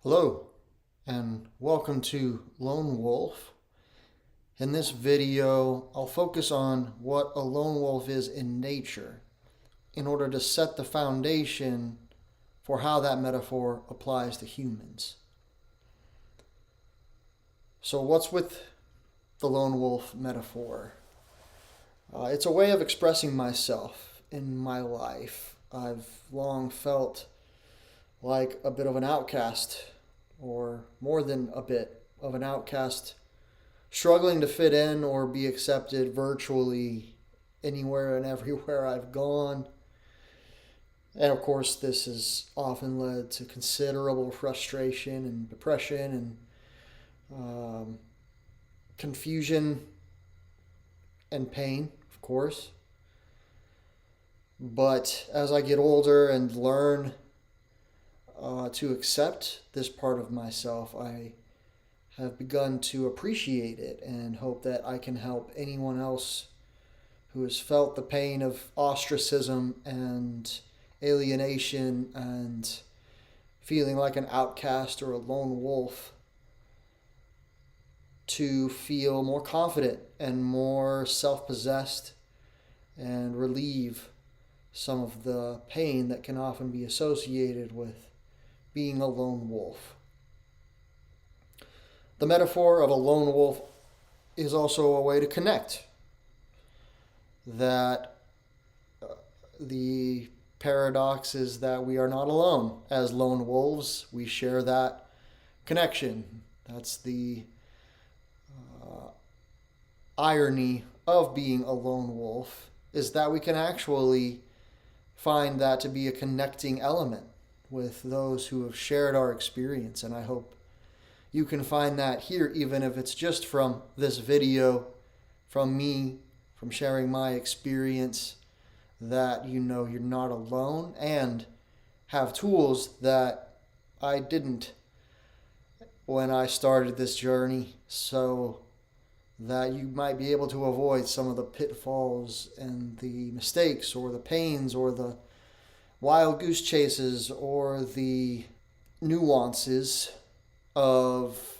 Hello, and welcome to Lone Wolf. In this video, I'll focus on what a lone wolf is in nature in order to set the foundation for how that metaphor applies to humans. So, what's with the lone wolf metaphor? It's a way of expressing myself in my life. I've long felt like a bit of an outcast, or more than a bit of an outcast, struggling to fit in or be accepted virtually anywhere and everywhere I've gone. And of course, this has often led to considerable frustration and depression and confusion and pain, of course. But as I get older and learn to accept this part of myself, I have begun to appreciate it and hope that I can help anyone else who has felt the pain of ostracism and alienation and feeling like an outcast or a lone wolf to feel more confident and more self possessed and relieve some of the pain that can often be associated with being a lone wolf. The metaphor of a lone wolf is also a way to connect. That the paradox is that we are not alone. As lone wolves, we share that connection. That's the irony of being a lone wolf, is that we can actually find that to be a connecting element with those who have shared our experience. And I hope you can find that here, even if it's just from this video, from me, from sharing my experience, that you know you're not alone and have tools that I didn't when I started this journey, so that you might be able to avoid some of the pitfalls and the mistakes or the pains or the wild goose chases or the nuances of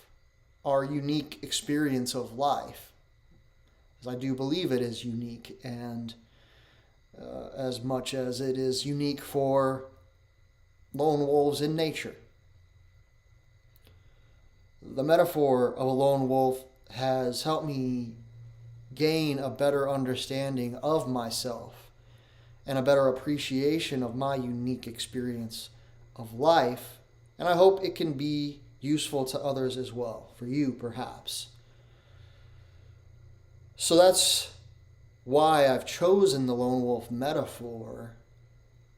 our unique experience of life. As I do believe it is unique, and as much as it is unique for lone wolves in nature. The metaphor of a lone wolf has helped me gain a better understanding of myself and a better appreciation of my unique experience of life. And I hope it can be useful to others as well, for you perhaps. So that's why I've chosen the lone wolf metaphor,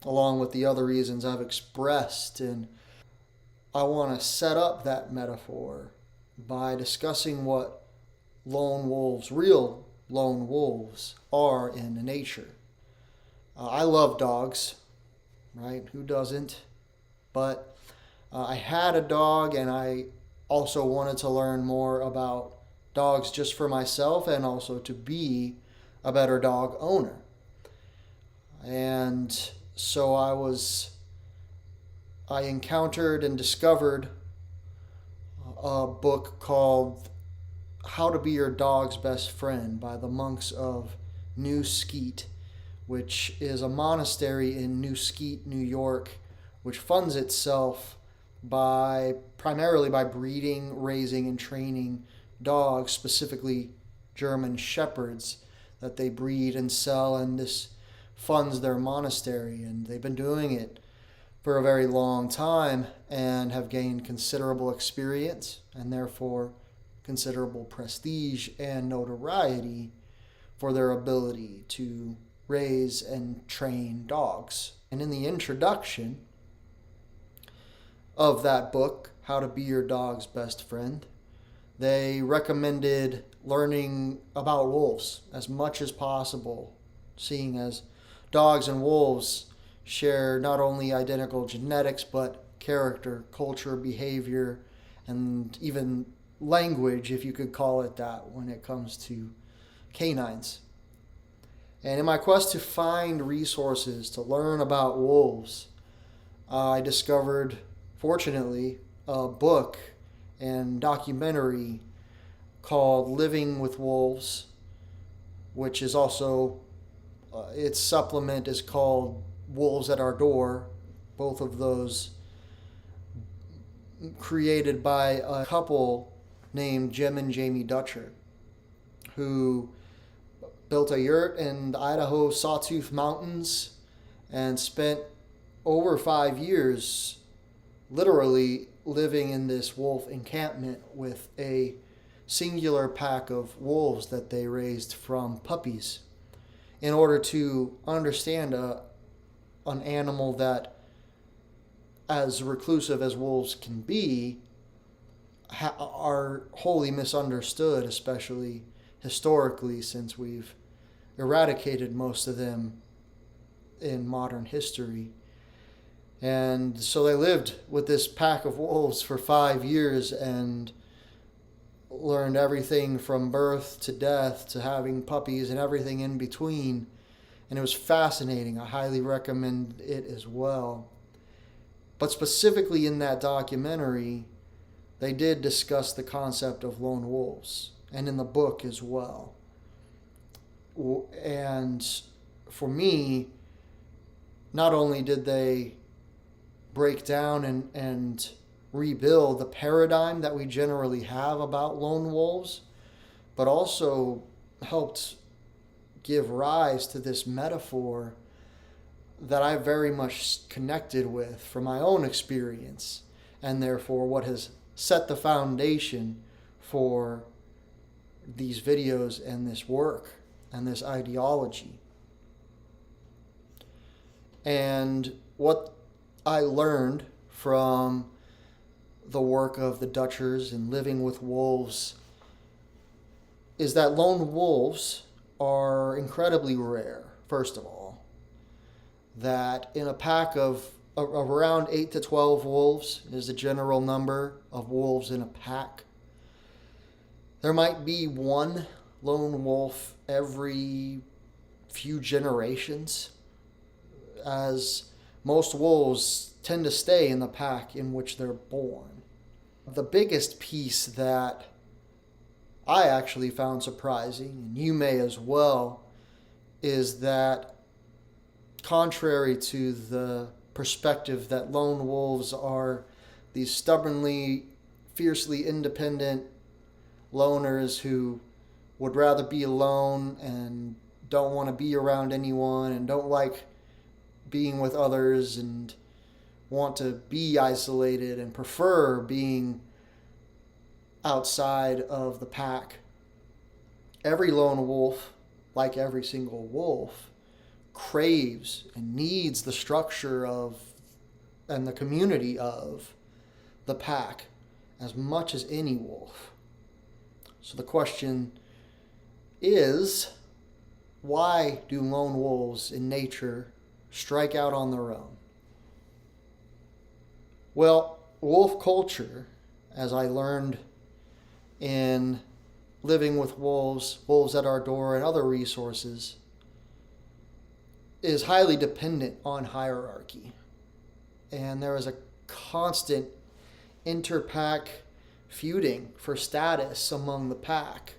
along with the other reasons I've expressed. And I want to set up that metaphor by discussing what real lone wolves, are in nature. I love dogs, right? Who doesn't? But I had a dog, and I also wanted to learn more about dogs just for myself and also to be a better dog owner. And so I encountered and discovered a book called How to Be Your Dog's Best Friend by the monks of New Skeet, which is a monastery in New Skeet, New York, which funds itself primarily by breeding, raising, and training dogs, specifically German shepherds, that they breed and sell, and this funds their monastery. And they've been doing it for a very long time and have gained considerable experience and therefore considerable prestige and notoriety for their ability to raise and train dogs. And in the introduction of that book, How to Be Your Dog's Best Friend, they recommended learning about wolves as much as possible, seeing as dogs and wolves share not only identical genetics, but character, culture, behavior, and even language, if you could call it that, when it comes to canines. And in my quest to find resources to learn about wolves, I discovered, fortunately, a book and documentary called Living with Wolves, which is also, its supplement is called Wolves at Our Door. Both of those created by a couple named Jim and Jamie Dutcher, who built a yurt in the Idaho Sawtooth Mountains and spent over 5 years literally living in this wolf encampment with a singular pack of wolves that they raised from puppies in order to understand an animal that, as reclusive as wolves can be, are wholly misunderstood, especially historically, since we've eradicated most of them in modern history. And so they lived with this pack of wolves for 5 years and learned everything from birth to death to having puppies and everything in between. And it was fascinating. I highly recommend it as well. But specifically in that documentary, they did discuss the concept of lone wolves, and in the book as well. And for me, not only did they break down and rebuild the paradigm that we generally have about lone wolves, but also helped give rise to this metaphor that I very much connected with from my own experience, and therefore what has set the foundation for these videos and this work and this ideology. And what I learned from the work of the Dutchers and Living with Wolves is that lone wolves are incredibly rare, first of all. That in a pack of around 8 to 12 wolves is the general number of wolves in a pack. There might be one lone wolf every few generations, as most wolves tend to stay in the pack in which they're born. The biggest piece that I actually found surprising, and you may as well, is that contrary to the perspective that lone wolves are these stubbornly, fiercely independent loners who would rather be alone and don't want to be around anyone and don't like being with others and want to be isolated and prefer being outside of the pack. Every lone wolf, like every single wolf, craves and needs the structure of and the community of the pack as much as any wolf. So the question is, why do lone wolves in nature strike out on their own? Well, wolf culture, as I learned in Living with Wolves, Wolves at Our Door, and other resources, is highly dependent on hierarchy. And there is a constant interpack feuding for status among the pack,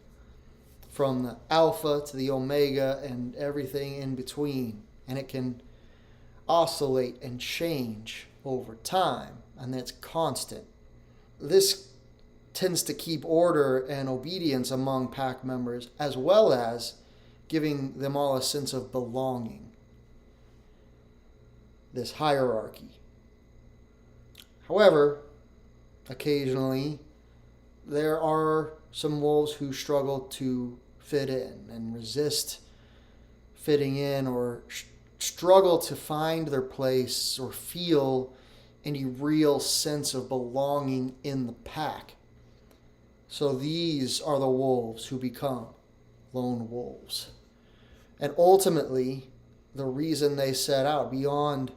from the alpha to the omega and everything in between. And it can oscillate and change over time, and that's constant. This tends to keep order and obedience among pack members, as well as giving them all a sense of belonging. This hierarchy. However, occasionally there are some wolves who struggle to fit in and resist fitting in, or struggle to find their place or feel any real sense of belonging in the pack. So these are the wolves who become lone wolves. And ultimately, the reason they set out, beyond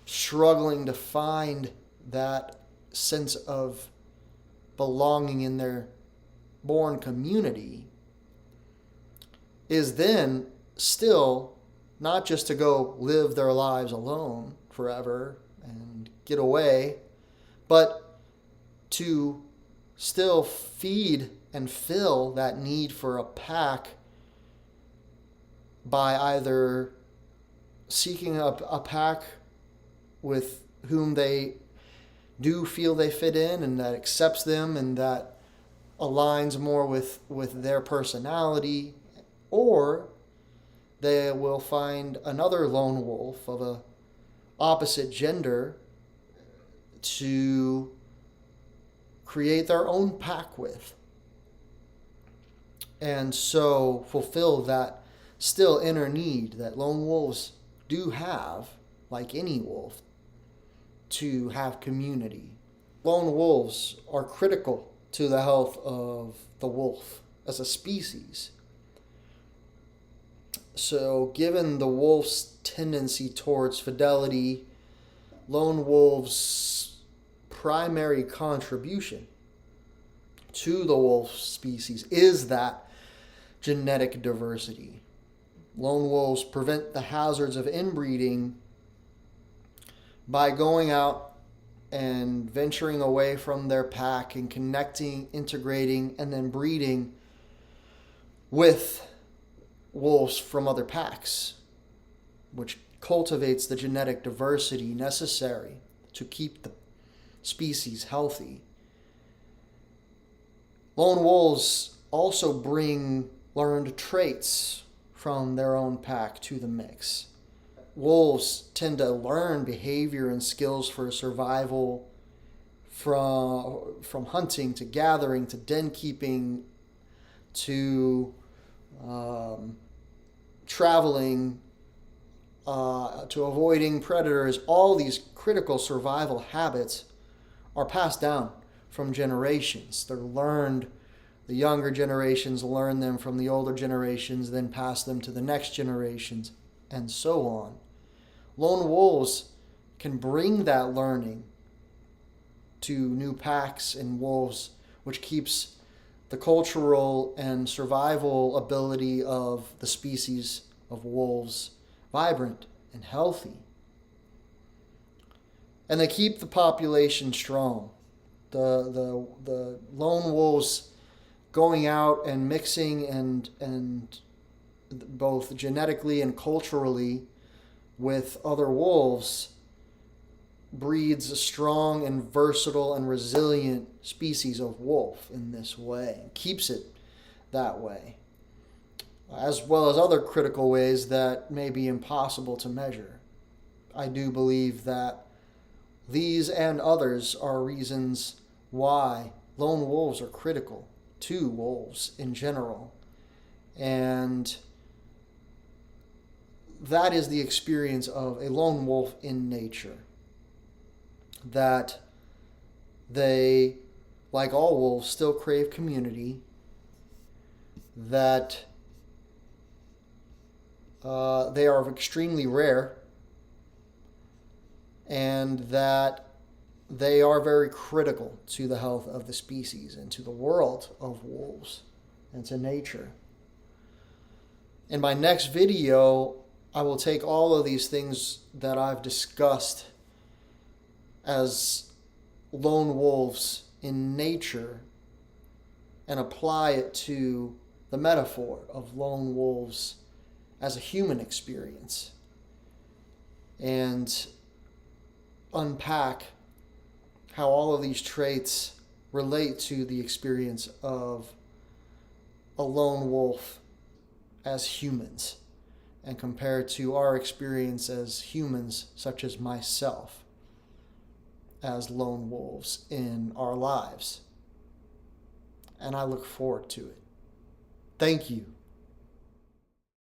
struggling to find that sense of belonging in their born community, is then still not just to go live their lives alone forever and get away, but to still feed and fill that need for a pack by either seeking a pack with whom they do feel they fit in and that accepts them and that aligns more with their personality, or they will find another lone wolf of a opposite gender to create their own pack with, and so fulfill that still inner need that lone wolves do have, like any wolf, to have community. Lone wolves are critical to the health of the wolf as a species. So, given the wolf's tendency towards fidelity, lone wolves' primary contribution to the wolf species is that genetic diversity. Lone wolves prevent the hazards of inbreeding by going out and venturing away from their pack and connecting, integrating, and then breeding with wolves from other packs, which cultivates the genetic diversity necessary to keep the species healthy. Lone wolves also bring learned traits from their own pack to the mix. Wolves tend to learn behavior and skills for survival from hunting to gathering to den keeping to traveling to avoiding predators. All these critical survival habits are passed down from generations. They're learned. The younger generations learn them from the older generations, then pass them to the next generations, and so on. Lone wolves can bring that learning to new packs and wolves, which keeps the cultural and survival ability of the species of wolves vibrant and healthy. And they keep the population strong. The lone wolves going out and mixing and both genetically and culturally with other wolves breeds a strong and versatile and resilient species of wolf in this way, and keeps it that way, as well as other critical ways that may be impossible to measure. I do believe that these and others are reasons why lone wolves are critical to wolves in general. And that is the experience of a lone wolf in nature. That they, like all wolves, still crave community. That they are extremely rare. And that they are very critical to the health of the species and to the world of wolves and to nature. In my next video, I will take all of these things that I've discussed as lone wolves in nature and apply it to the metaphor of lone wolves as a human experience and unpack how all of these traits relate to the experience of a lone wolf as humans and compare to our experience as humans, such as myself, as lone wolves in our lives. And I look forward to it. Thank you.